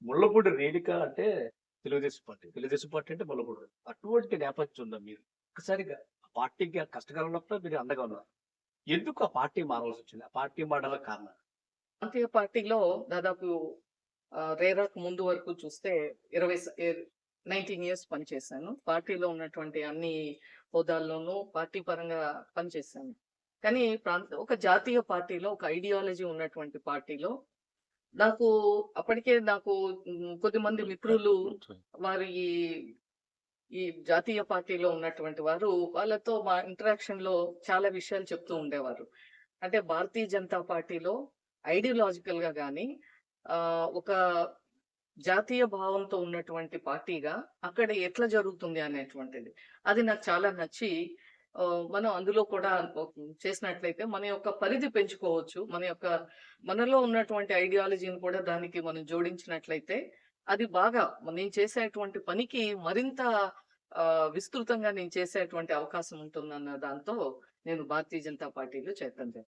ముళ్ళపూడి రేణుక అంటే Telugu Desam party. Telugu Desam party అంటే ముళ్ళపూడి. అటువంటి నేపథ్యం ఉందా మీరు? ఒక్కసారిగా ఆ పార్టీకి కష్టకాలంలో ఉన్నప్పుడు మీరు అండగా ఉన్నారు. ఎందుకు ఆ పార్టీ మారవలసొచ్చింది? ఆ పార్టీ మారడానికి కారణం? ప్రాంతీయ పార్టీలో దాదాపు రేరాకు ముందు వరకు చూస్తే 20 స్ ఇర్ 19 ఇయర్స్ పనిచేశాను. పార్టీలో ఉన్నటువంటి అన్ని హోదాల్లోనూ పార్టీ పరంగా పనిచేశాను. కానీ ఒక జాతీయ పార్టీలో, ఒక ఐడియాలజీ ఉన్నటువంటి పార్టీలో నాకు అప్పటికే నాకు కొద్దిమంది మిత్రులు వారు ఈ జాతీయ పార్టీలో ఉన్నటువంటి వారు వాళ్ళతో మా ఇంటరాక్షన్‌లో చాలా విషయాలు చెప్తూ ఉండేవారు. అంటే భారతీయ జనతా పార్టీలో ఐడియాలాజికల్‌గా గాని ఒక జాతీయ భావంతో ఉన్నటువంటి పార్టీగా అక్కడ ఎట్లా జరుగుతుంది అనేటువంటిది. అది నాకు చాలా నచ్చి మనం అందులో కూడా చేసినట్లయితే మన యొక్క పరిధి పెంచుకోవచ్చు. మనలో ఉన్నటువంటి ఐడియాలజీని కూడా దానికి మనం జోడించినట్లయితే అది బాగా నేను చేసేటువంటి పనికి మరింత విస్తృతంగా నేను చేసేటువంటి అవకాశం ఉంటుందన్న దాంతో నేను భారతీయ జనతా పార్టీలో చేరడం జరిగింది.